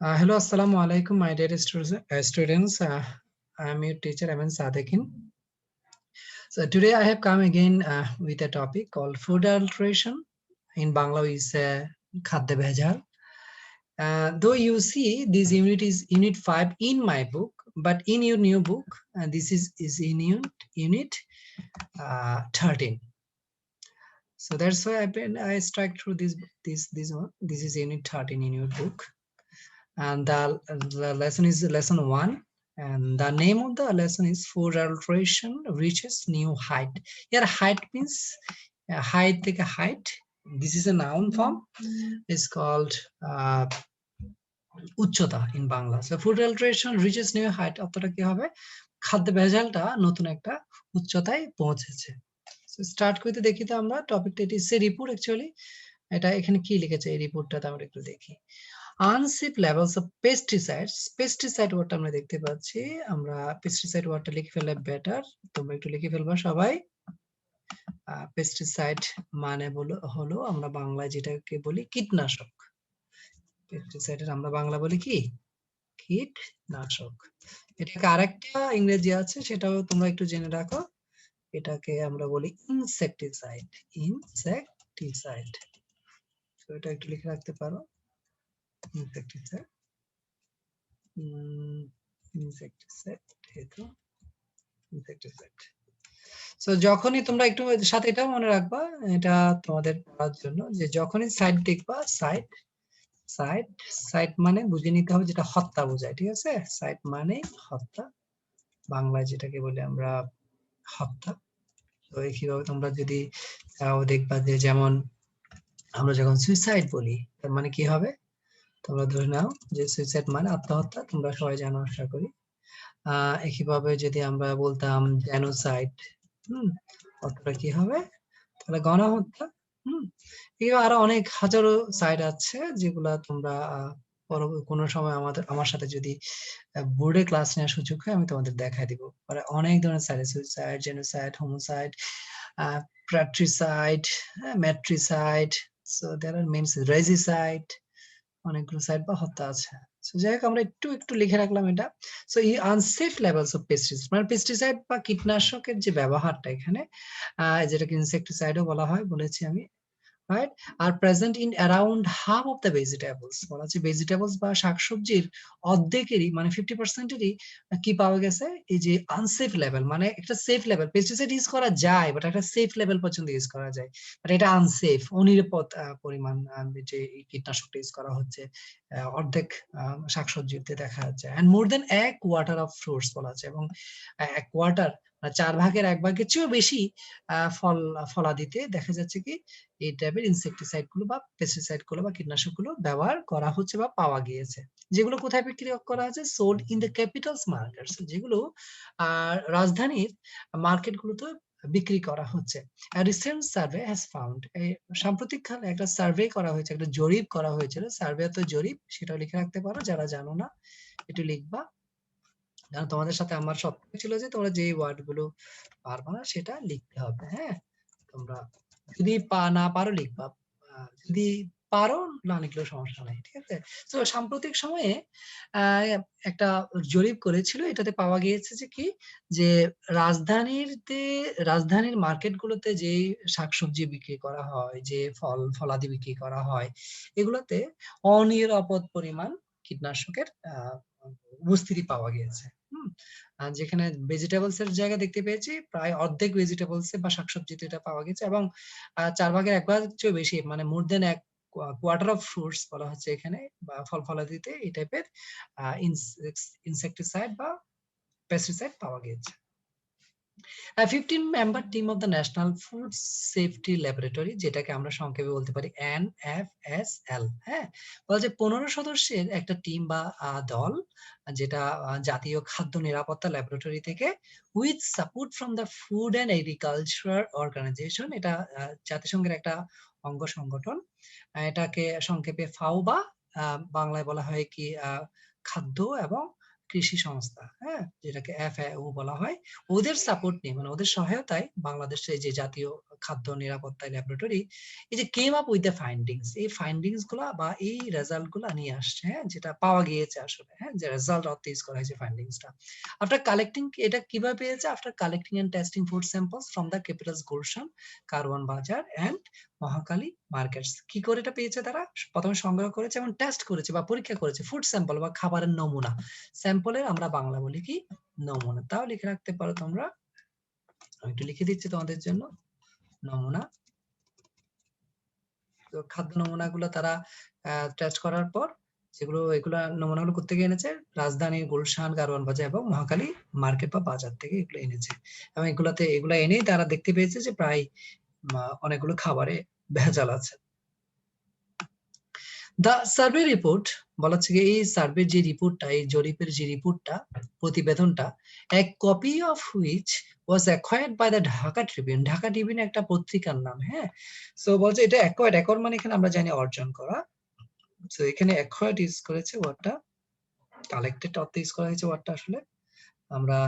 Hello, assalamu alaikum, my dear students. I am your teacher, Aman Sadekin. So today I have come again with a topic called food adulteration. In Bangla, we say khadde bhejal. Though you see this unit is unit 5 in my book, but in your new book, this is in unit 13. So that's why I strike through this one. This is unit 13 in your book. And the lesson is lesson 1, and the name of the lesson is food adulteration reaches new height. Here height means height থেকে height. This is a noun form. It's called উচ্চতা in Bangla. So food adulteration reaches new height অর্থটা কি হবে? খাদ্য ভেজালটা নতুন একটা উচ্চতায় পৌঁছেছে। So স্টার্ট করতে দেখি তো আমরা টপিকটা, এটি সে রিপোর্ট অ্যাকচুয়ালি। এটা এখানে কি লিখেছে এই রিপোর্টটাতে আমরা একটু দেখি। Unsafe levels of pesticides, pesticide ওয়ার্ডটা আমরা দেখতে পাচ্ছি। আমরা পেস্টিসাইড ওয়ার্ডটা লিখে ফেললে বেটার, তোমরা একটু লিখে ফেলবা সবাই। পেস্টিসাইড মানে হলো আমরা বাংলায় যেটাকে বলি কীটনাশক। পেস্টিসাইডের আমরা বাংলা বলি কি? কীটনাশক। এটাকে আরেকটা ইংরেজি আছে, সেটাও তোমরা একটু জেনে রাখো। এটাকে আমরা বলি ইনসেক্টিসাইড। ইনসেক্টিসাইড, তো এটা একটু লিখে রাখতে পারো। ইনসেক্টিসাইড, ইনসেক্টিসাইড, হেতু ইনসেক্টিসাইড। সো যখনই তোমরা একটু সাথে এটাও মনে রাখবা, এটা তোমাদের পড়ার জন্য, যে যখনই সাইড দেখবা, সাইড সাইড সাইড মানে বুঝে নিতে হবে যেটা হত্যা বোঝায়, ঠিক আছে? সাইড মানে হত্যা, বাংলায় যেটাকে বলি আমরা হত্যা। তো এইভাবে তোমরা যদি দেখবা যে যেমন আমরা যখন সুইসাইড বলি, তার মানে কি হবে? তোমরা ধরে নাও যে সুইসাইড মানে আত্মহত্যা, তোমরা সবাই জানো আশা করি। একইভাবে যদি আমরা বলতাম জেনোসাইড, অর্থটা কি হবে? তাহলে গণহত্যা। এগুলো আরো অনেক হাজারো সাইড আছে যেগুলা তোমরা কোনো সময় আমার সাথে যদি বোর্ডে ক্লাস নেওয়ার সুযোগ হয়, আমি তোমাদের দেখাই দিব। অনেক ধরনের cide, suicide, genocide, homicide, patricide, matricide, so there are means regicide, অনেকগুলো সাইড বা হত্যা আছে। সো যাই হোক, আমরা একটু একটু লিখে রাখলাম এটা। সো এই আনসেফ লেভেলস অফ পেস্টিসাইড, মানে পেস্টিসাইড বা কীটনাশকের যে ব্যবহারটা এখানে, যেটাকে ইনসেক্টিসাইডও বলা হয়, বলেছি আমি, right, are present in around half of the vegetables. বলা হচ্ছে ভেজিটেবলস বা শাকসবজির অর্ধেকেরই, মানে 50% এরই কি পাওয়া গেছে, এই যে আনসেফ লেভেল, মানে একটা সেফ লেভেল। পেস্টিসাইড ইউজ করা যায়, বাট একটা সেফ লেভেল পর্যন্ত ইউজ করা যায়, বাট এটা আনসেফ, অনিরাপদ পরিমাণ যে কীটনাশকটা ইউজ করা হচ্ছে অর্ধেক শাকসবজিতে দেখা যাচ্ছে। and more than a quarter of fruits বলা আছে, এবং এক কোয়ার্টার, 1/4 চেয়েও বেশি ফলাদিতে দেখা যাচ্ছে কি এই টাইপের ইনসেক্টিসাইড গুলো বা পেস্টিসাইড গুলো বা কীটনাশক গুলো ব্যবহার করা হচ্ছে বা পাওয়া গিয়েছে। যেগুলো কোথায় বিক্রি করা হচ্ছে? Sold in the Capitals markets, যেগুলো রাজধানীর মার্কেট গুলোতে বিক্রি করা হচ্ছে। রিসেন্ট সার্ভে হ্যাজ ফাউন্ড, সাম্প্রতিক কালে একটা সার্ভে করা হয়েছে, একটা জরিপ করা হয়েছিল। সার্ভে তো জরিপ, সেটাও লিখে রাখতে পারো যারা জানো না, একটু লিখবা। কারণ তোমাদের সাথে আমার স্বপ্ন ছিল যে তোমরা যে ওয়ার্ড গুলো পারবা না সেটা লিখতে হবে। হ্যাঁ, তোমরা যদি না পারো লিখবা, যদি পারো না লিখলেও সমস্যা নাই, ঠিক আছে? তো সাম্প্রতিক সময়ে একটা জরিপ করেছিল, এটাতে পাওয়া গিয়েছে যে কি, যে রাজধানীর মার্কেট গুলোতে যে শাকসবজি বিক্রি করা হয়, যে ফলাদি বিক্রি করা হয়, এগুলোতে অনিরাপদ পরিমাণ কীটনাশকের উপস্থিতি পাওয়া গিয়েছে। যেখানে ভেজিটেবলস এর জায়গা দেখতে পেয়েছি, প্রায় অর্ধেক ভেজিটেবলস বা শাকসবজিতে এটা পাওয়া গেছে, এবং 1/4 চেয়ে বেশি, মানে মোর দেন এক কোয়ার্টার অফ ফ্রুটস বলা হচ্ছে এখানে, বা ফলাদিতে এই টাইপের ইনসেক্টিসাইড বা পেস্টিসাইড পাওয়া গেছে। A 15-member team of the National Food Safety Laboratory, যেটাকে আমরা সংক্ষেপে বলতে পারি NFSL, হ্যাঁ, বলছে 15 সদস্যের একটা টিম বা দল, যেটা জাতীয় খাদ্য নিরাপত্তা ল্যাবরেটরি থেকে, with support from the food and agriculture organization, এটা জাতিসংঘের একটা অঙ্গ সংগঠন, এটাকে সংক্ষেপে ফাও বা বাংলায় বলা হয় কি খাদ্য এবং কৃষি সংস্থা, হ্যাঁ, যেটাকে FAO বলা হয়, ওদের সাপোর্ট নিয়ে মানে ওদের সহায়তায় বাংলাদেশে যে জাতীয় খাদ্য নিরাপত্তা ল্যাবরেটরি এই যে came up with the findings, এই ফাইন্ডিংস গুলা বা এই রেজাল্ট গুলা নিয়ে আসছে, হ্যাঁ, যেটা পাওয়া গিয়েছে আসলে, হ্যাঁ, যে রেজাল্ট অথরাইজ করা হয়েছে ফাইন্ডিংসটা আফটার কালেক্টিং। এটা কিভাবে পেয়েছে? After collecting and testing food samples from the capital's Gulshan, Karwan Bazar and Mohakhali markets. কি করে এটা পেয়েছে? তারা প্রথমে সংগ্রহ করেছে এবং টেস্ট করেছে বা পরীক্ষা করেছে ফুড স্যাম্পল বা খাবারের নমুনা। স্যাম্পলের আমরা বাংলা বলি কি? নমুনা। তাও লিখে রাখতে পারো তোমরা, আমি একটু লিখে দিচ্ছি তোমাদের জন্য, নমুনা। তো খাদ্য নমুনাগুলো তারা টেস্ট করার পর এগুলা নমুনাগুলো কোথা থেকে এনেছে? রাজধানীর গুলশান, কারওয়ান বাজার এবং মহাখালী মার্কেট বা বাজার থেকে এগুলো এনেছে। এবং এগুলা এনেই তারা দেখতে পেয়েছে যে প্রায় অনেকগুলো খাবারে ভেজাল আছে। দ্য সার্ভে রিপোর্ট বলা হচ্ছে এই সার্ভের যে রিপোর্টটা, এই জরিপের যে রিপোর্টটা, প্রতিবেদনটা, এক copy of which was acquired by the Dhaka Tribune. Dhaka Tribune একটা পত্রিকার নাম, হ্যাঁ। সো বলছে এটা অ্যাকোয়ার্ড, অ্যাকোয়ার্ড মানে এখানে আমরা জানি অর্জন করা। সো এখানে অ্যাকোয়ার্ড ইউজ করেছে ওয়ার্ডটা, কালেক্টেড অর্থ ইউজ করা হয়েছে ওয়ার্ডটা আসলে আমরা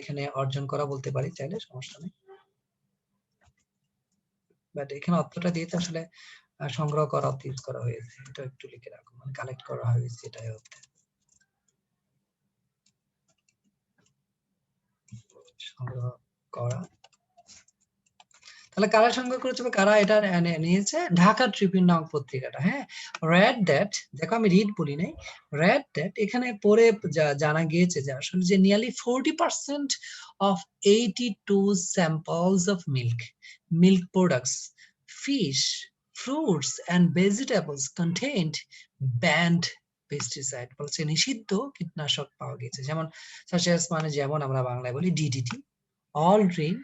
এখানে অর্জন করা বলতে পারি চাইলে, সমস্যা নেই। বাট এখানে অর্থটা দিয়েছে আসলে সংগ্রহ করা অর্থ ইউজ করা হয়েছে, এটা একটু লিখে রাখো, মানে কালেক্ট করা হয়েছে এটাই অর্থ। সংগ্রহ করা, তাহলে কারা সংগ্রহ করেছে বা কারা এটা নিয়েছে? ঢাকা ট্রিবিউন নামক পত্রিকাটা, হ্যাঁ। রেড দ্যাট, দেখো আমি রিড বলি নাই, রেড দ্যাট এখানে পরে জানা গিয়েছে যে আসলে যে nearly 40% of 82 samples of milk products, fish, fruits and vegetables contained banned pesticide, বলছে নিষিদ্ধ কীটনাশক পাওয়া গেছে। যেমন such as মানে যেমন আমরা বাংলায় বলি DDT, অলড্রিন,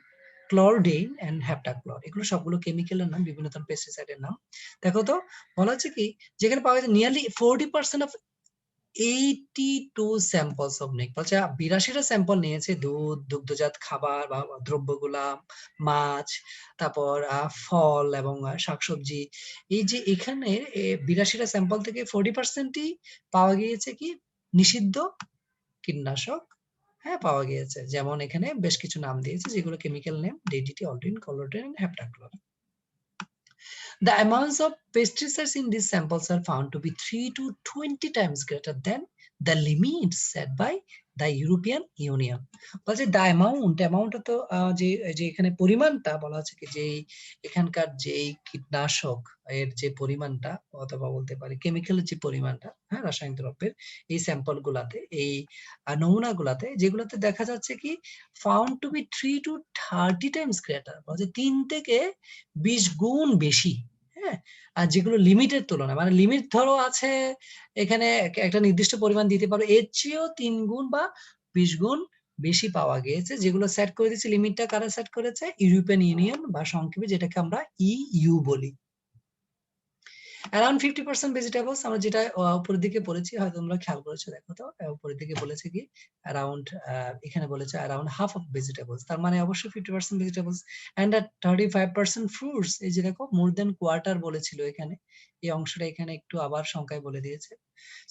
ক্লোরডিন এন্ড হেপ্টাক্লোর, এগুলো সবগুলো কেমিক্যালের নাম, বিভিন্ন ধরনের পেস্টিসাইডের নাম। দেখো তো বলা হচ্ছে কি, যেখানে পাওয়া গেছে nearly 40% of 82 samples of milk, বলছে 82টা স্যাম্পল নিয়েছে দুধ, দুগ্ধজাত খাবার বা দ্রব্যগুলা, মাছ, তারপর ফল এবং শাকসবজি। এই যে এখানে 82টা স্যাম্পল থেকে 40%ই পাওয়া গিয়েছে কি? নিষিদ্ধ কীটনাশক, হ্যাঁ, পাওয়া গিয়েছে। যেমন এখানে বেশ কিছু নাম দিয়েছে যেগুলো chemical name, DDT, aldrin, chlordane, heptachlor. The amounts of pesticides in these samples are found to be 3 to 20 times greater than the limits set by the European Union. বলছে the amount তো যে এখানে পরিমাণটা বলা হচ্ছে কি, যে এখানকার যে কীটনাশক এর যে পরিমাণটা, অথবা বলতে পারি কেমিক্যালের যে পরিমাণটা, হ্যাঁ, রাসায়নিক দ্রব্যের এই স্যাম্পল গুলাতে, এই নমুনা গুলাতে, যেগুলোতে দেখা যাচ্ছে কি found to be 3 to 30 times greater, বলছে 3 থেকে 20 গুণ বেশি, হ্যাঁ। আর যেগুলো লিমিটের তুলনায়, মানে লিমিট ধরো আছে এখানে একটা নির্দিষ্ট পরিমাণ দিতে পারো, এর চেয়েও 3 গুণ বা 20 গুণ বেশি পাওয়া গিয়েছে। যেগুলো সেট করে দিচ্ছে, লিমিটটা কারা সেট করেছে? ইউরোপিয়ান ইউনিয়ন, বা সংক্ষেপে যেটাকে আমরা ইইউ বলি। অ্যারাউন্ড 50% ভেজিটেবলস, আমরা যেটা উপরের দিকে পড়েছি, হয়তো তোমরা খেয়াল করেছো, দেখো তো উপরের দিকে বলেছে কি অ্যারাউন্ড, এখানে বলেছে অ্যারাউন্ড হাফ অফ ভেজিটেবলস, তার মানে অবশ্যই 50% ভেজিটেবলস এন্ড 35% ফ্রুটস। এই যে দেখো মোর দেন কোয়ার্টার বলেছিল এখানে, এই অংশটা এখানে একটু আবার সংখ্যায় বলে দিয়েছে।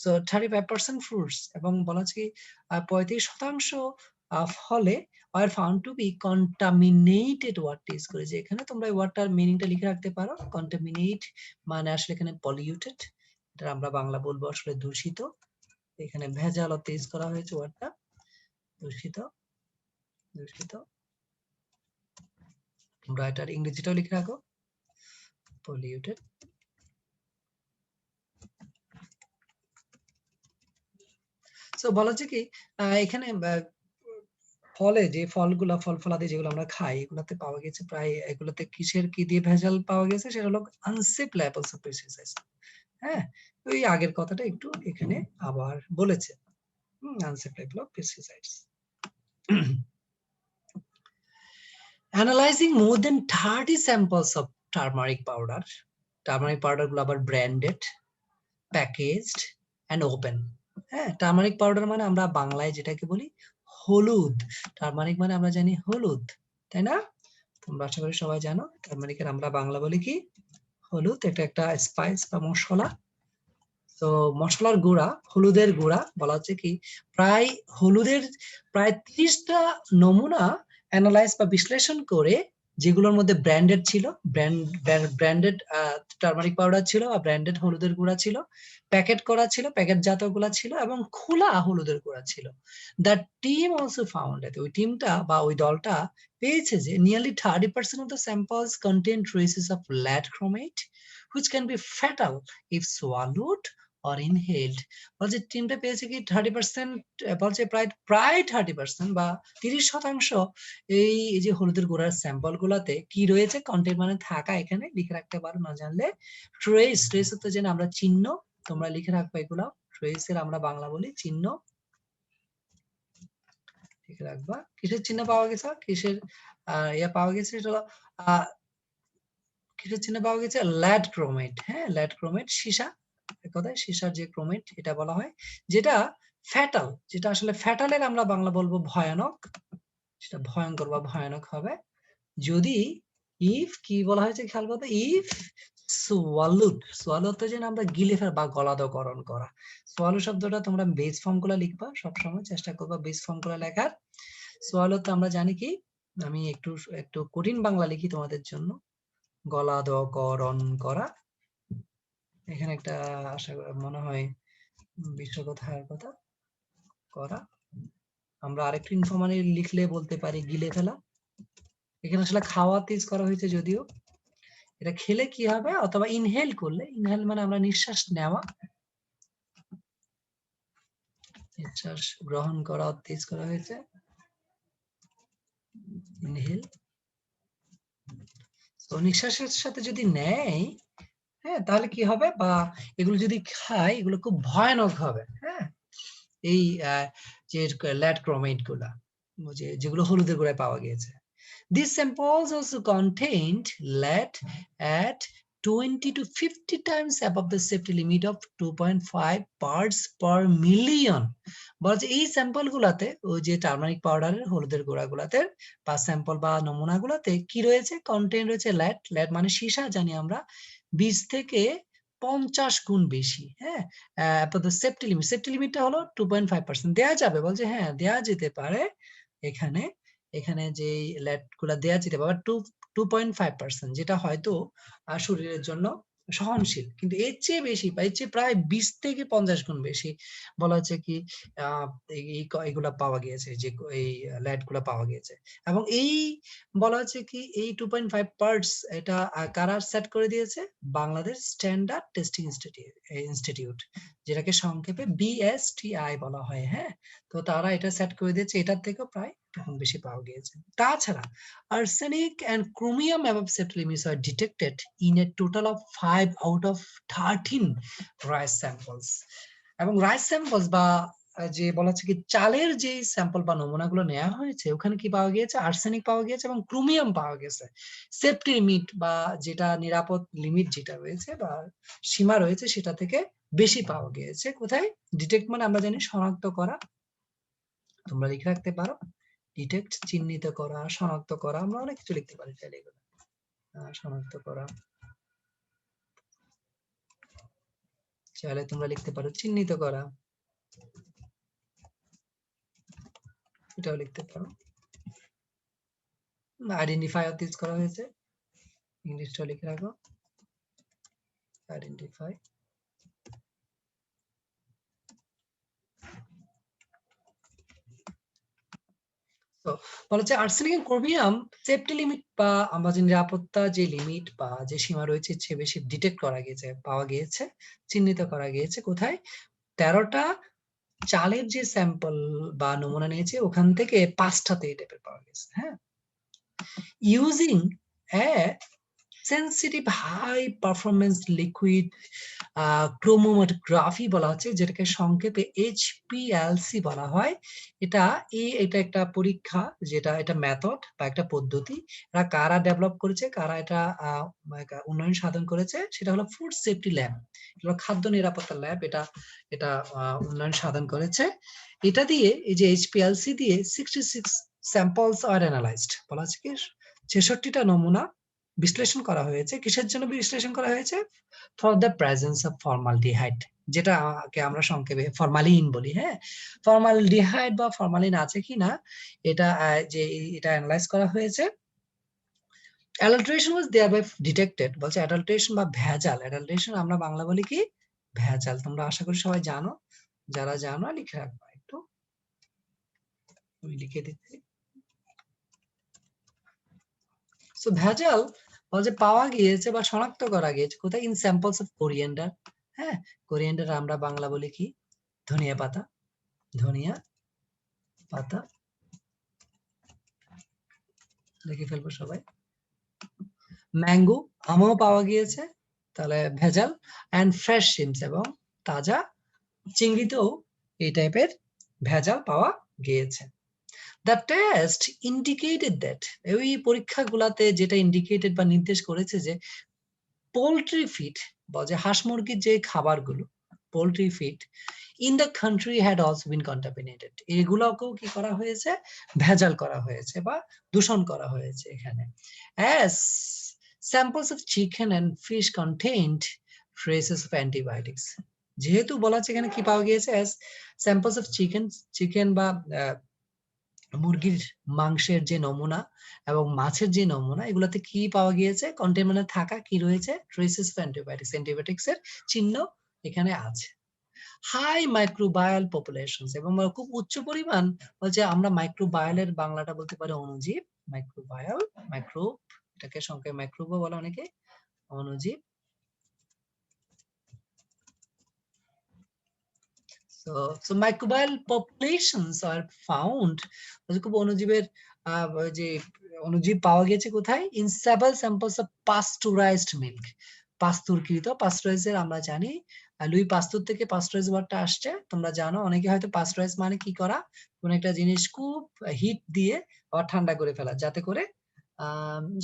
সো 35% ফ্রুটস, এবং বলা হচ্ছে কি 35% ফলে are found to be contaminated, word use করেছে এখানে, তোমরা এই ওয়ার্ডটার মিনিংটা লিখে রাখতে পারো। কন্টামিনেট মানে আসলে এখানে পলিউটেড, এটা আমরা বাংলা বলবো আসলে দূষিত। এখানে ভেজাল অর্থ ইউজ করা হয়েছে ওয়ার্ডটা, দূষিত, দূষিত। তোমরা এটার ইংরেজিটাও লিখে রাখো, পলিউটেড। সো বলা হচ্ছে কি এখানে ফলে যে ফলগুলা, ফল ফলাদি যেগুলো আমরা খাই, এগুলাতে পাওয়া গেছে প্রায়, এগুলোতে কিসের কি দিয়ে ভেজাল পাওয়া গেছে? সেটা হলো আনসেফ লেভেলস অফ পেস্টিসাইডস, হ্যাঁ। ওই আগের কথাটা একটু এখানে আবার বলেছে, unsafe level of pesticides. Analyzing more than 30 samples of turmeric powder, turmeric powder গুলো আবার ব্র্যান্ডেড, প্যাকেজড এন্ড ওপেন, হ্যাঁ। টার্মারিক পাউডার মানে আমরা বাংলায় যেটাকে বলি হলুদ, টার্মারিক মানে আমরা জানি হলুদ, তাই না? তোমরা আশা করি সবাই জানো টার্মারিকের আমরা বাংলা বলি কি? হলুদ। এটা একটা স্পাইস বা মশলা। তো মশলার গুঁড়া, হলুদের গুঁড়া বলা হচ্ছে কি হলুদের প্রায় 30টা নমুনা অ্যানালাইজ বা বিশ্লেষণ করে, যেগুলোর মধ্যে ব্র্যান্ডেড ছিল, ব্র্যান্ডেড টার্মারিক পাউডার ছিল বা ব্র্যান্ডেড হলুদের গুঁড়া ছিল, প্যাকেট করা ছিল, প্যাকেটজাত গুলা ছিল এবং খোলা হলুদের গুঁড়া ছিল। দ্য টিম অলসো ফাউন্ড, ওই টিমটা বা ওই দলটা পেয়েছে যে nearly 30% of the samples contain traces of lead chromate which can be fatal if swallowed or inhaled। বলছে টিমটা পেয়েছে কি 30%, বলছে প্রায় 30% বা 30% এই যে হলুদের গুঁড়ার স্যাম্পল গুলাতে কি রয়েছে, কন্টেন্ট মানে থাকা, এখানে লিখে রাখতে পারো না জানলে। ট্রেস হতে যেন আমরা চিহ্ন, তোমরা লিখে রাখবে এগুলো। ট্রেসের আমরা বাংলা বলি চিহ্ন, লিখে রাখবা। কিসের চিহ্ন পাওয়া গেছে, কিসের পাওয়া গেছে, এটা কিসের চিহ্ন পাওয়া গেছে, ল্যাড ক্রোমেট। হ্যাঁ, ল্যাড ক্রোমেট সীসা, কথায় সীসার যে ক্রোমেট এটা বলা হয়, যেটা ফ্যাটাল, যেটা আসলে ফ্যাটালের আমরা বাংলা বলবো ভয়ানক, সেটা ভয়ঙ্কর বা ভয়ানক হবে যদি ইফ কি বলা হয়েছে খেয়াল করতে, ইফ সোয়ালুড তো যেন আমরা গিলে ফেলা বা গলাধকরণ করা। সোয়ালু শব্দটা তোমরা বেস ফর্ম গুলা লিখবা, সবসময় চেষ্টা করবা বেস ফর্ম গুলা লেখার। সোয়ালু তো আমরা জানি কি, আমি একটু কঠিন বাংলা লিখি তোমাদের জন্য, গলাধকরণ করা। এখানে একটা আশা মনে হয় বিশ্বকথার কথা করা, আমরা আরেকটু ইনফরমালি লিখলে বলতে পারি গিলে ফেলা। এখানে আসলে খাওয়া তেজ করা হয়েছে, যদিও এটা খেলে কি হবে, অথবা ইনহেল করলে, ইনহেল মানে আমরা নিঃশ্বাস নেওয়া, নিঃশ্বাস গ্রহণ করা তেজ করা হয়েছে, ইনহেল। তো নিঃশ্বাসের সাথে যদি নেয়, হ্যাঁ, তাহলে কি হবে, বা এগুলো যদি খায়, এগুলো খুব ভয়ানক হবে। হ্যাঁ, এই যে ল্যাড ক্রোমেট গুলা, যেগুলো হলুদের গুঁড়ায় পাওয়া গিয়েছে। These samples also contained lead at 20 to 50 times above the safety limit of 2.5 parts per million। বলছে এই স্যাম্পল গুলাতে, ওই যে টার্মারিক পাউডারের হলুদের গুঁড়া গুলাতে বা স্যাম্পল বা নমুনা গুলাতে কি রয়েছে, কন্টেন্ট রয়েছে ল্যাড মানে সীসা জানি আমরা, 20 থেকে 50 গুণ বেশি। হ্যাঁ, সেফটি লিমিটটা হলো 2.5%। দেয়া যাবে, বলছে হ্যাঁ দেয়া যেতে পারে, এখানে যে ল্যাড গুলা দেয়া যেতে পারে 2.5%, যেটা হয়তো শরীরের জন্য সহনশীল, কিন্তু এর চেয়ে বেশি বা এর চেয়ে প্রায় 20 থেকে 50 গুণ বেশি বলা হচ্ছে কি এগুলা পাওয়া গিয়েছে, যে এই ল্যাড গুলা পাওয়া গিয়েছে। এবং এই বলা হচ্ছে কি এই 2.5 পার্টস, এটা কারা সেট করে দিয়েছে, বাংলাদেশ স্ট্যান্ডার্ড টেস্টিং ইনস্টিটিউট, যেটাকে সংক্ষেপে BSTI বলা হয়। হ্যাঁ, তো তারা এটা সেট করে দিয়েছে, এটার থেকেও প্রায় তখন বেশি পাওয়া গিয়েছে। তাছাড়া arsenic and chromium above safety limits are detected in a total of 5 out of 13 rice samples। এবং রাইস স্যাম্পলস বা যে বলা হচ্ছে কি চালের যে স্যাম্পল বা নমুনাগুলো নেওয়া হয়েছে, ওখানে কি পাওয়া গিয়েছে, আর্সেনিক পাওয়া গিয়েছে এবং ক্রোমিয়াম পাওয়া গেছে। সেফটি লিমিট বা যেটা নিরাপদ লিমিট যেটা রয়েছে বা সীমা রয়েছে, সেটা থেকে বেশি পাওয়া গিয়েছে। কোথায় ডিটেক্ট মানে আমরা জানি শনাক্ত করা, তোমরা লিখে রাখতে পারো, ডিটেক্ট চিহ্নিত করা, শনাক্ত করা, আমরা অনেক কিছু লিখতে পারি চাইলে এগুলো। শনাক্ত করা চাইলে তোমরা লিখতে পারো, চিহ্নিত করা এটাও লিখতে পারো, আইডেন্টিফাই ইউজ করা হয়েছে, ইংলিশটা লিখে রাখো, আইডেন্টিফাই। তো বলা হচ্ছে আর্সেনিক এবং ক্রোমিয়াম সেফটি লিমিট বা আমরা যে নিরাপত্তা যে লিমিট বা যে সীমা রয়েছে, সে বেশি ডিটেক্ট করা গিয়েছে, পাওয়া গিয়েছে, চিহ্নিত করা গিয়েছে। কোথায়, 13টা চালের যে স্যাম্পল বা নমুনা নিয়েছে, ওখান থেকে 5টাতে এই টাইপের পাওয়া গেছে। হ্যাঁ, using sensitive high performance liquid chromatography বলা হচ্ছে, যেটাকে সংক্ষেপে HPLC বলা হয়। এটা একটা পরীক্ষা, এটা মেথড বা একটা পদ্ধতি। এটা কারা ডেভেলপ করেছে, কারা এটা উন্নয়ন সাধন করেছে, সেটা হলো ফুড সেফটি ল্যাব, খাদ্য নিরাপত্তা ল্যাব, এটা উন্নয়ন সাধন করেছে। এটা দিয়ে এই যে HPLC দিয়ে 66 স্যাম্পলস আর অ্যানালাইজড, বলা হচ্ছে কি 66টা নমুনা বিশ্লেষণ করা হয়েছে। কিসের জন্য বিশ্লেষণ করা হয়েছে, for the presence of formaldehyde, যেটাকে আমরা সংক্ষেপে ফরমালিন বলি। হ্যাঁ, ফরমালডিহাইড বা ফরমালিন আছে কিনা এটা যে এটা অ্যানালাইজ করা হয়েছে। অ্যাডাল্টারেশন ওয়াজ দেয়ারবাই ডিটেক্টেড, বলছে অ্যাডাল্টারেশন বা ভেজাল। অ্যাডাল্টারেশন আমরা বাংলা বলি কি ভেজাল। তোমরা আশা করি সবাই জানো, যারা জানো লিখে রাখবা একটু, আমি লিখে দিচ্ছি। সো ভেজাল বলছে পাওয়া গিয়েছে বা শনাক্ত করা গিয়েছে কোথায়? In samples of coriander. হ্যাঁ, কোরিয়েন্ডার আমরা বাংলা বলি কি ধনিয়া পাতা, ধনিয়া পাতা লিখে ফেলবো সবাই। ম্যাঙ্গো, আমও পাওয়া গিয়েছে, তাহলে ভেজাল। এন্ড ফ্রেশ শিমস, এবং তাজা চিংড়িতেও এই টাইপের ভেজাল পাওয়া গিয়েছে। দ্য টেস্ট ইন্ডিকেটেড দ্যাট, ওই পরীক্ষাগুলাতে যেটা ইন্ডিকেটেড বা নির্দেশ করেছে যে পোল্ট্রি ফিড বা যে হাঁস মুরগির যে খাবারগুলো poultry feed in the country had also been contaminated, এগুলোকেও কি করা হয়েছে? ভেজাল করা হয়েছে বা দূষণ করা হয়েছে এখানে। As samples of chicken and fish contained traces of antibiotics, যেহেতু বলা হচ্ছে এখানে কি পাওয়া গিয়েছে? অ্যাজ স্যাম্পলস অফ চিকেন বা মুরগির মাংসের যে নমুনা এবং মাছের যে নমুনা, এগুলোতে কি পাওয়া গিয়েছে? কন্টেইনমেন্টে থাকা কি রয়েছে? ট্রেসেস অফ অ্যান্টিবায়োটিক্স, অ্যান্টিবায়োটিক্স এর চিহ্ন এখানে আছে। হাই মাইক্রোবায়াল পপুলেশনস, এবং খুব উচ্চ পরিমাণ, বলছে আমরা মাইক্রোবায়ালের বাংলাটা বলতে পারি অণুজীব। মাইক্রোবায়াল, মাইক্রোব, এটাকে সংক্ষেপে মাইক্রোবও বলে অনেকে, অণুজীব। So microbial populations are found, খুব অণুজীবের যে অণুজীব পাওয়া গেছে কোথায়? In several samples of pasteurized milk, পাস্তুরকৃত। পাস্তুরাইজের আমরা জানি লুই পাস্তুর থেকে পাস্তুরাইজ ওয়ার্ডটা আসছে, তোমরা জানো। অনেকে হয়তো পাস্তুরাইজ মানে কি করা? কোন একটা জিনিস খুব হিট দিয়ে আবার ঠান্ডা করে ফেলা,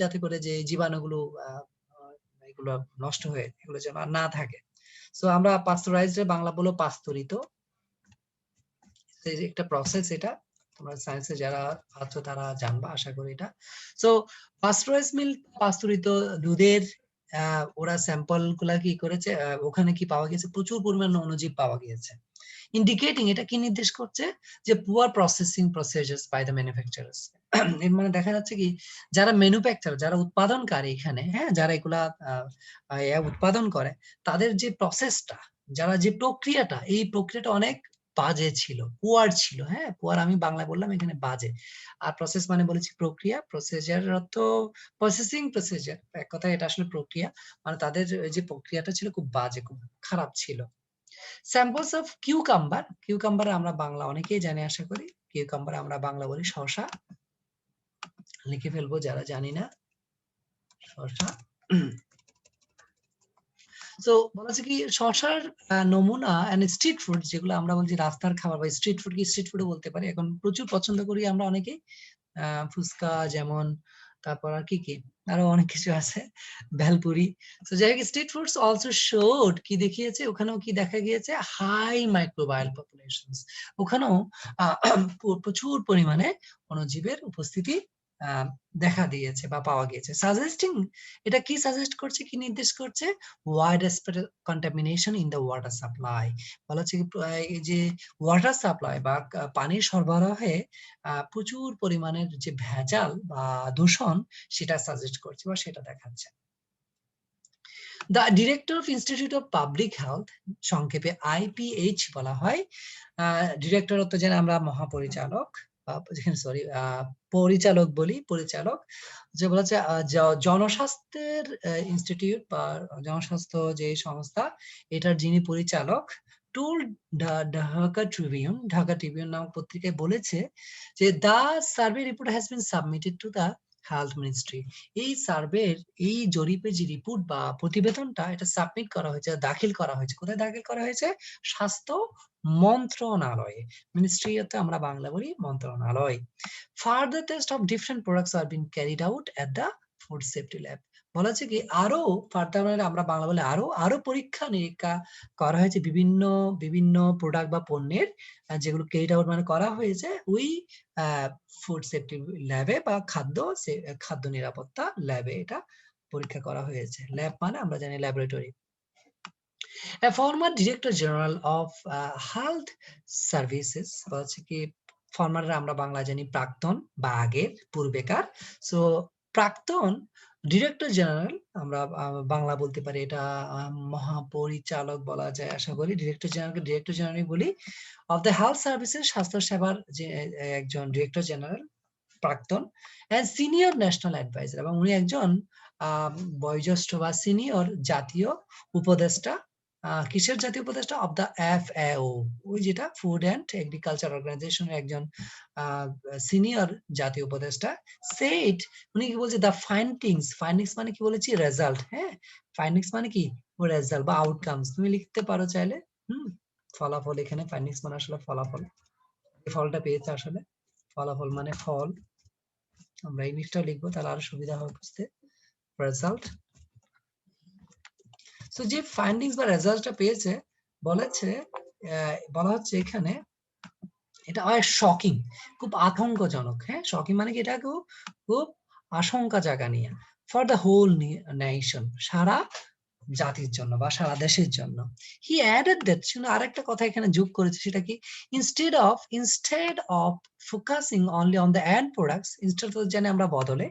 যাতে করে যে জীবাণুগুলো এগুলো নষ্ট হয়ে এগুলো যেন আর না থাকে। সো আমরা পাস্তুরাইজড বাংলা বলো পাস্তুরিত, একটা প্রসেস। এটা তোমরা সায়েন্সে যারা আছো তারা জানবা আশা করি এটা। সো পাস্তুরাইজ মিল্ক, পাস্তুরিত দুধের ওরা স্যাম্পল গুলা কি করেছে, ওখানে কি পাওয়া গেছে? প্রচুর পরিমাণে অণুজীব পাওয়া গিয়েছে। ইন্ডিকেটিং, এটা কি নির্দেশ করছে? যে poor processing procedures by the manufacturers. এর মানে দেখা যাচ্ছে কি যারা ম্যানুফ্যাকচারার, যারা উৎপাদনকারী এখানে, হ্যাঁ, যারা এগুলা উৎপাদন করে, তাদের যে প্রসেসটা, যারা যে প্রক্রিয়াটা, এই প্রক্রিয়াটা অনেক বাজে ছিল, পুয়ার ছিল। হ্যাঁ, পুয়ার আমি বাংলায় বললাম, এখানে বাজে। আর প্রসেস মানে বলেছি প্রক্রিয়া, প্রসিজার অর্থ প্রসেসিং প্রসিজার, এক কথায় এটা আসলে প্রক্রিয়া। মানে তাদের যে প্রক্রিয়াটা ছিল খুব বাজে, খুব খারাপ ছিল। স্যাম্পলস অফ কিউকাম্বার, কিউকাম্বার আমরা বাংলা অনেকেই জানি আশা করি। কিউকাম্বার আমরা বাংলা বলি শসা, লিখে ফেলবো যারা জানি না, শসা। তো বলা হচ্ছে কি শসার নমুনা এন্ড স্ট্রিট ফুড, যেগুলো আমরা বলছি রাস্তার খাবার বা স্ট্রিট ফুড, কি স্ট্রিট ফুডও বলতে পারি, এখন প্রচুর পছন্দ করি আমরা অনেকেই। ফুচকা যেমন, তারপর আর কি কি আরো অনেক কিছু আছে, ভেলপুরি। তো যাই হোক, স্ট্রিট ফুডস অলসো শোড, কি দেখিয়েছে ওখানেও, কি দেখা গিয়েছে? হাই মাইক্রোবায়াল পপুলেশনস, ওখানেও প্রচুর পরিমাণে অণুজীবের উপস্থিতি দেখা দিয়েছে বা পাওয়া গিয়েছে। সাজেস্টিং, এটা কি সাজেস্ট করছে, কি নির্দেশ করছে? Wide spread contamination in the water supply. বলা হচ্ছে এই যে ওয়াটার সাপ্লাই বা পানির সরবরাহে প্রচুর পরিমাণের যে ভেজাল বা দূষণ, সেটা সাজেস্ট করছে বা সেটা দেখাচ্ছে। The director of institute of public health, সংক্ষেপে আইপিএইচ বলা হয়। ডিরেক্টর অর্থ যেন আমরা মহাপরিচালক, সরি পরিচালক বলি, পরিচালক। যে বলা হচ্ছে জনস্বাস্থ্যের ইনস্টিটিউট বা জনস্বাস্থ্য যে সংস্থা, এটার যিনি পরিচালক, told Dhaka Tribune, Dhaka Tribune নামক পত্রিকায় বলেছে যে the survey report has been submitted to the health ministry. এই সার্ভের এই জরিপের যে রিপোর্ট বা প্রতিবেদনটা, এটা সাবমিট করা হয়েছে, দাখিল করা হয়েছে। কোথায় দাখিল করা হয়েছে? স্বাস্থ্য মন্ত্রণালয়ে। মিনিস্ট্রি অর্থে আমরা বাংলা বলি মন্ত্রণালয়। Further test of different products are been carried out at the food safety lab. বলা হচ্ছে কি আরো ফার্দার, মানে আমরা বাংলা বলে আরো পরীক্ষা নিরীক্ষা করা হয়েছে বিভিন্ন বিভিন্ন প্রোডাক্ট বা পণ্যের, যেগুলো ক্যারিড আউট মানে করা হয়েছে ওই ফুড সেফটি ল্যাবে বা খাদ্য নিরাপত্তা ল্যাবে, এটা পরীক্ষা করা হয়েছে। ল্যাব মানে আমরা জানি laboratory. A former Director General of Health Services বলছে কি ফরমাররা আমরা বাংলা জানি প্রাক্তন বা আগের পূর্বেকার। সো প্রাক্তন ডিরেক্টর জেনারেল আমরা বাংলা বলতে পারি এটা মহাপরিচালক বলা যায় আশা করি। ডিরেক্টর জেনারেলকে ডিরেক্টর জেনারেল বলি। অফ দ্য হেলথ সার্ভিসেস স্বাস্থ্য সেবার যে একজন ডিরেক্টর জেনারেল প্রাক্তন এন্ড সিনিয়র ন্যাশনাল অ্যাডভাইজার এবং উনি একজন বয়োজ্যেষ্ঠ বা সিনিয়র জাতীয় উপদেষ্টা। কিসের জাতীয় উপদেষ্টা? অফ দ্য FAO, ওই যেটা ফুড অ্যান্ড এগ্রিকালচার অর্গানাইজেশনের একজন সিনিয়র জাতীয় উপদেষ্টা। সেট উনি কি বলছে দ্য ফাইন্ডিংস, ফাইন্ডিংস মানে কি বলেছি রেজাল্ট, হ্যাঁ ফাইন্ডিংস মানে কি রেজাল্ট বা আউটকামস তুমি লিখতে পারো চাইলে। ফলাফল, এখানে ফাইন্ডিংস মানে আসলে ফলাফল, এই ফলটা পেয়েছে আসলে ফলাফল মানে ফল, আমরা ইংলিশটাও লিখবো তাহলে আরো সুবিধা হবে বুঝতে, রেজাল্ট। সো যে ফাইন্ডিংস বা রেজাল্টটা পেয়েছে বলেছে বলা হচ্ছে এখানে এটা হয় শকিং, খুব আতঙ্কজনক, হ্যাঁ শকিং মানে কি এটা খুব আশঙ্কা জাগা নিয়ে ফর দ্য হোল নেশন, সারা জাতির জন্য বা সারা দেশের জন্য। হি অ্যাডেড দ্যাট, শুনে আরেকটা কথা এখানে যোগ করেছে, সেটা কি instead of focusing only on the end products, instead জানি আমরা বদলে,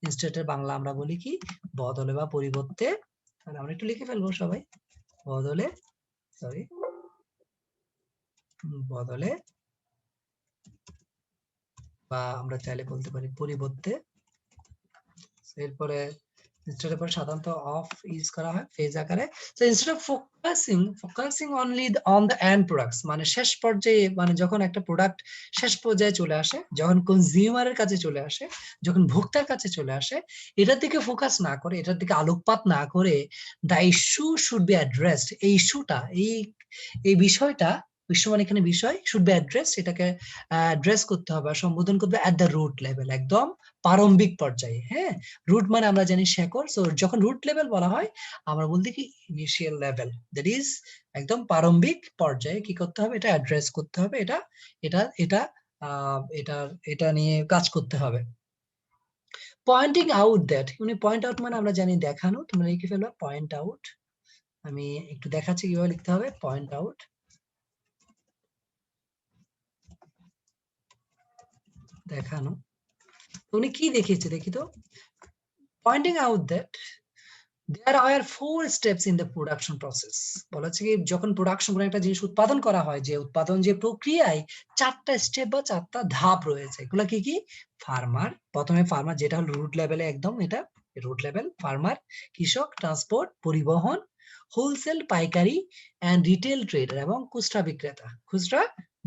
ইনস্টেড এর বাংলা আমরা বলি কি বদলে বা পরিবর্তে, তাহলে আমরা একটু লিখে ফেলবো সবাই, বদলে সরি বদলে বা আমরা চাইলে বলতে পারি পরিবর্তে। এরপরে ইনস্টেড এর সাধারণত অফ ইউজ করা হয় ফেজ আকারে। So instead of focusing only on the end products, মানে শেষ পর্যায়ে, মানে যখন একটা প্রোডাক্ট শেষ পর্যায়ে চলে আসে, যখন কনজিউমারের কাছে চলে আসে, যখন ভোক্তার কাছে চলে আসে, এটার দিকে ফোকাস না করে, এটার দিকে আলোকপাত না করে, the issue should be addressed, এই ইস্যুটা এই বিষয়টা, ইস্যু মানে এখানে বিষয়, শুড বি অ্যাড্রেস, এটাকে অ্যাড্রেস করতে হবে, সম্বোধন করবে এট দ্য রুট লেভেল, একদম প্রারম্ভিক পর্যায়ে, হ্যাঁ রুট মানে আমরা জানি শেকড়, সো যখন রুট লেভেল বলা হয় আমরা বলতে কি ইনিশিয়াল লেভেল, দ্যাট ইজ একদম প্রারম্ভিক পর্যায়ে কি করতে হবে, এটা অ্যাড্রেস করতে হবে, এটা এটা এটা এটা এটা নিয়ে কাজ করতে হবে। পয়েন্টিং আউট দ্যাট, উনি পয়েন্ট আউট মানে আমরা জানি দেখানো, তোমরা লিখে ফেলো পয়েন্ট আউট, আমি একটু দেখাচ্ছি কিভাবে লিখতে হবে পয়েন্ট আউট, দেখানো। উনি কি দেখিয়েছে দেখি তো, pointing out that there are 4 steps in the production process, বলা হচ্ছে কি যখন প্রোডাকশন কোনো একটা জিনিস উৎপাদন করা হয়, যে উৎপাদন যে প্রক্রিয়ায় 4টা স্টেপ বা 4টা ধাপ রয়েছে, এগুলো কি কি? ফার্মার, প্রথমে ফার্মার যেটা হলো রুট লেভেলে, একদম এটা রুট লেভেল, ফার্মার, কৃষক, ট্রান্সপোর্ট পরিবহন, হোলসেল পাইকারি এন্ড রিটেল ট্রেডার এবং খুচরা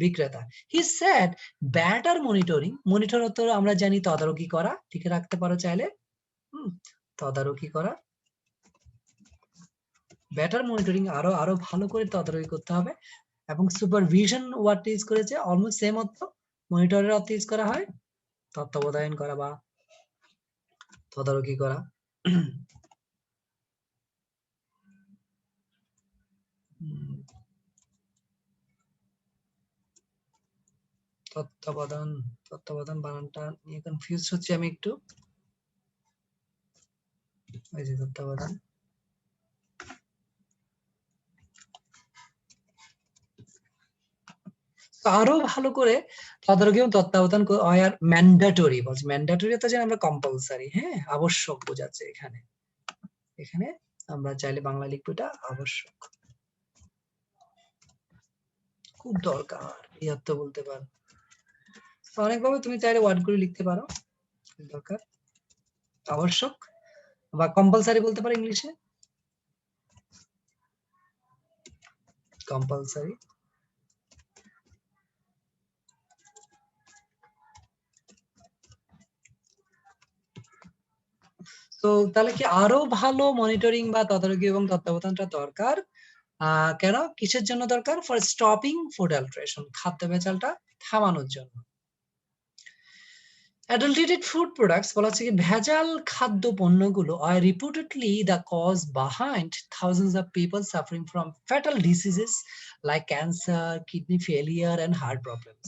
বিক্রেতা। He said batter monitoring, monitor তো আমরা জানি তদারকি করা, লিখে রাখতে পারো চাইলে, তদারকি করা, বেটার মনিটরিং, আরো ভালো করে তদারকি করতে হবে, এবং সুপারভিশন ওয়ার্ড ইউজ করেছে অলমোস্ট সেম অর্থ, মনিটরের অর্থ ইউজ করা হয় তত্ত্বাবধান করা বা তদারকি করা। তত্ত্বাবধান বানানটা নিয়ে কনফিউজ হচ্ছে আমি একটু, ওই যে তত্ত্বাবধান, আরো ভালো করে তদারকি এবং তত্ত্বাবধান হয়। আর ম্যান্ডেটরি বলছে, ম্যান্ডেটরি তো জানি আমরা কম্পালসারি, হ্যাঁ আবশ্যক বোঝাচ্ছে এখানে, এখানে আমরা চাইলে বাংলা লিখবো এটা আবশ্যক, খুব দরকার এই অর্থ বলতে পারো, অনেকভাবে তুমি চাইলে ওয়ার্ড গুলো লিখতে পারো, দরকার, আবশ্যক বা কম্পালসারি বলতে পারো ইংলিশে, কম্পালসারি। তো তাহলে কি আরো ভালো মনিটরিং বা তদারকি এবং তত্ত্বাবধানটা দরকার, কেন কিসের জন্য দরকার? ফর স্টপিং ফুড অ্যাডাল্টারেশন, খাদ্য ভেজালটা থামানোর জন্য। Adulterated food products বলা হচ্ছে কি ভেজাল খাদ্য পণ্যগুলো are reportedly the cause behind thousands of people suffering from fatal diseases like cancer, kidney failure and heart problems.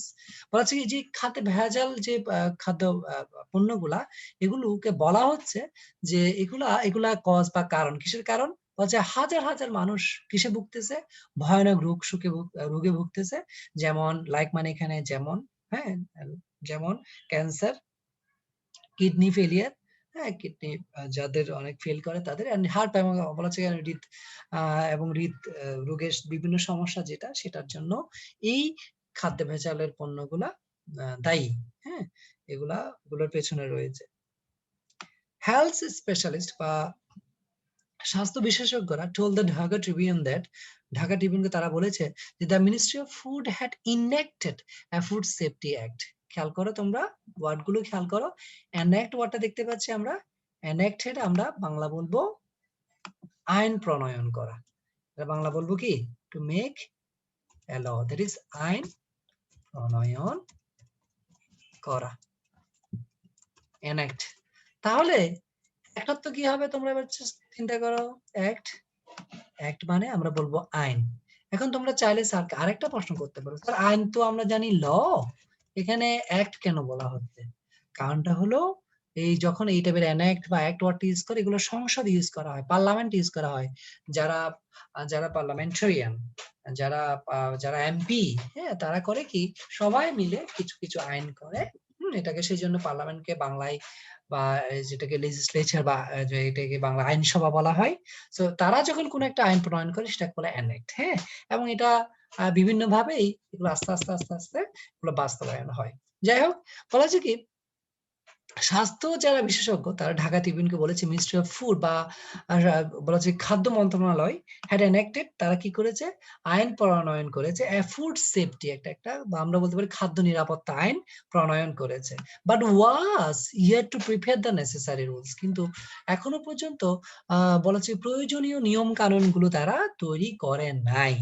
বলা হচ্ছে কি যে খাদ্য ভেজাল যে খাদ্য পণ্যগুলা, এগুলোকে বলা হচ্ছে যে এগুলা কজ বা কারণ, কিসের কারণ? বলছে হাজার হাজার মানুষ কিসে ভুগতেছে, ভয়ানক রোগে ভুগতেছে, যেমন লাইক মানে এখানে যেমন, হ্যাঁ, যেমন ক্যান্সার, কিডনি ফেলিয়ার, হ্যাঁ, কিডনি যাদের অনেক ফেল করে তাদের, হার্ট এবং বলা হচ্ছে হৃদ এবং হৃদ রোগের বিভিন্ন সমস্যা যেটা, সেটার জন্য এই খাদ্য ভেজালের পণ্যগুলা দায়ী। হ্যাঁ, এগুলোর পেছনে রয়েছে। হেলথ স্পেশালিস্ট বা স্বাস্থ্য বিশেষজ্ঞরা told the Dhaka Tribune that Dhaka ট্রিবিউনকে তারা বলেছে যে the ministry of food had ইনেক্টেড a food safety act. খেয়াল করো তোমরা, ওয়ার্ডগুলো খেয়াল করো। এনাক্ট ওয়ার্ডটা দেখতে পাচ্ছি আমরা, এনাক্টেড আমরা বাংলা বলবো আইন প্রণয়ন করা। এটা বাংলা বলবো কি, to make a law, that is আইন প্রণয়ন করা, enact। তাহলে একটা তো কি হবে তোমরা এবার চিন্তা করো, অ্যাক্ট, অ্যাক্ট মানে আমরা বলবো আইন। এখন তোমরা চাইলে স্যারকে আরেকটা প্রশ্ন করতে পারো, স্যার আইন তো আমরা জানি ল, এখানে অ্যাক্ট কেন বলা হচ্ছে? কারণটা হলো এই যখন এই টাইপের এনাক্ট বা অ্যাক্ট ওয়ার্ড ইউজ করে, এগুলো সংসদ ইউজ করা হয়, পার্লামেন্ট ইউজ করা হয়। যারা যারা পার্লামেন্টারিয়ান, যারা যারা এমপি, হ্যাঁ, তারা করে কি সবাই মিলে কিছু কিছু আইন করে। এটাকে সেই জন্য পার্লামেন্টকে বাংলায় বা যেটাকে লেজিসলেচার বা এটাকে বাংলা আইনসভা বলা হয়। সো তারা যখন কোন একটা আইন প্রণয়ন করে সেটাকে বলে এনাক্ট। হ্যাঁ, এবং এটা বিভিন্ন ভাবেই এগুলো আস্তে আস্তে আস্তে আস্তে এগুলো বাস্তবায়ন হয়। যাই হোক, বলা হচ্ছে কি স্বাস্থ্য যারা বিশেষজ্ঞ তারা ঢাকা ট্রিবিউনকে বলেছে মিনিস্ট্রি অফ ফুড বা বলা হচ্ছে খাদ্য মন্ত্রণালয় হ্যাড এনাক্টেড, তারা কি করেছে, আইন প্রণয়ন করেছে ফুড সেফটি একটা বা আমরা বলতে পারি খাদ্য নিরাপত্তা আইন প্রণয়ন করেছে। But was year to prepare the necessary rules, কিন্তু এখনো পর্যন্ত বলা হচ্ছে প্রয়োজনীয় নিয়ম কানুন গুলো তারা তৈরি করে নাই।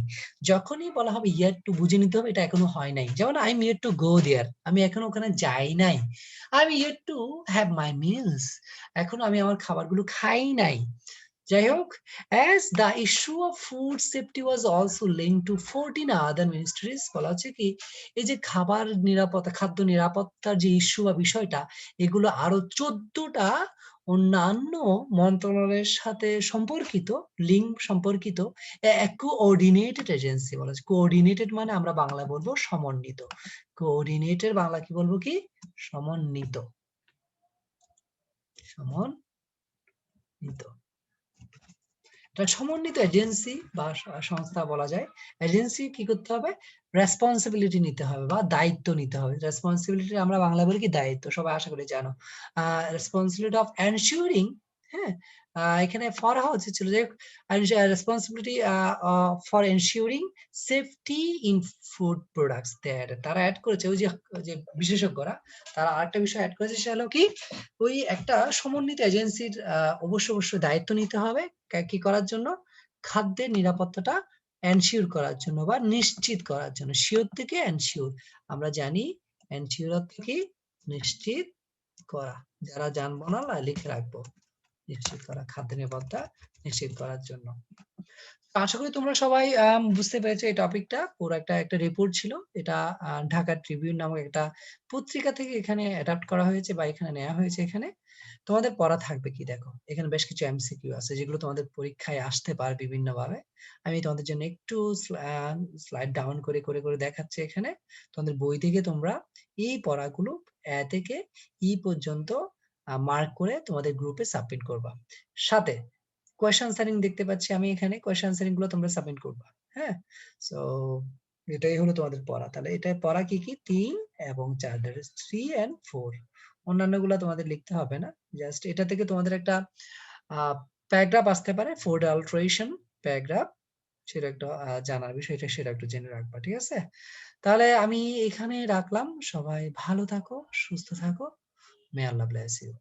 যখনই বলা হবে ইয়ার টু, বুঝে নিতে হবে এটা এখনো হয় নাই। যেমন I am yet to go there, আমি এখনো ওখানে যাই নাই। I'm yet to have my meals, এখনো আমি আমার খাবারগুলো খাই নাই। যাই হোক, as the issue of food safety was also linked to 14 other ministries, বলা হচ্ছে কি এই যে খাবার নিরাপত্তা, খাদ্য নিরাপত্তার যে ইস্যু বা বিষয়টা, এগুলো আরো 14টা অন্যান্য মন্ত্রণালয়ের সাথে সম্পর্কিত, লিঙ্ক সম্পর্কিত কোঅর্ডিনেটেড এজেন্সি। বলা হচ্ছে কোঅর্ডিনেটেড মানে আমরা বাংলায় বলবো সমন্বিত। কোঅর্ডিনেটেড বাংলা কি বলবো, কি সমন্বিত, সমন্বিত। এটা সমন্বিত এজেন্সি বা সংস্থা বলা যায়। এজেন্সি কি করতে হবে, রেসপন্সিবিলিটি নিতে হবে বা দায়িত্ব নিতে হবে। রেসপন্সিবিলিটি আমরা বাংলা বলি কি দায়িত্ব, সবাই আশা করি জানো। রেসপন্সিবিলিটি অফ এনশিওরিং, হ্যাঁ, এখানে ফর হচ্ছে ছিল যে responsibility for ensuring safety in food products, তারা অ্যাড করেছে ওই যে বিশেষজ্ঞরা, তারা আরেকটা বিষয় অ্যাড করেছে, সেটা হলো কি ওই একটা সমন্বিত এজেন্সির অবশ্যই দায়িত্ব নিতে হবে কি করার জন্য, খাদ্যের নিরাপত্তাটা এনশিওর করার জন্য বা নিশ্চিত করার জন্য। শিওর থেকে এনশিওর, আমরা জানি এনশিওর থেকে নিশ্চিত করা, যারা জানবো না লিখে রাখবো, নিশ্চিত করা, খাদ্য নিরাপত্তা নিশ্চিত করার জন্য। আশা করি তোমরা সবাই বুঝতে পেরেছো এই টপিকটা। পুরো একটা রিপোর্ট ছিল, এটা ঢাকা ট্রিবিউন নামক একটা পত্রিকা থেকে এখানে অ্যাডাপ্ট করা হয়েছে বা এখানে নেওয়া হয়েছে। এখানে তোমাদের পড়া থাকবে কি, দেখো এখানে বেশ কিছু এমসিকিউ আছে যেগুলো তোমাদের পরীক্ষায় আসতে পারে বিভিন্ন ভাবে। আমি তোমাদের জন্য একটু স্লাইড ডাউন করে করে করে দেখাচ্ছি। এখানে তোমাদের বই থেকে তোমরা এই পড়াগুলো এ থেকে ই পর্যন্ত মার্ক করে তোমাদের গ্রুপে সাবমিট করবা। সাথে কোয়েশ্চন আনসারিং দেখতে পাচ্ছি আমি এখানে, কোয়েশ্চন আনসারিং গুলো তোমরা সাবমিট করবা। হ্যাঁ, সো এটাই হলো তোমাদের পড়া। তাহলে এটা পড়া কি কি 3 এবং 4, দ্যাট ইজ 3 and 4। অন্যান্য গুলা তোমাদের লিখতে হবে না, জাস্ট এটা থেকে তোমাদের একটা প্যারাগ্রাফ আসতে পারে, ফুড অ্যাডাল্টারেশন প্যারাগ্রাফ, সেটা একটা জানার বিষয়, সেটা একটু জেনে রাখবা, ঠিক আছে? তাহলে আমি এখানে রাখলাম, সবাই ভালো থাকো, সুস্থ থাকো, মে আল্লাহ ব্লেস ইউ।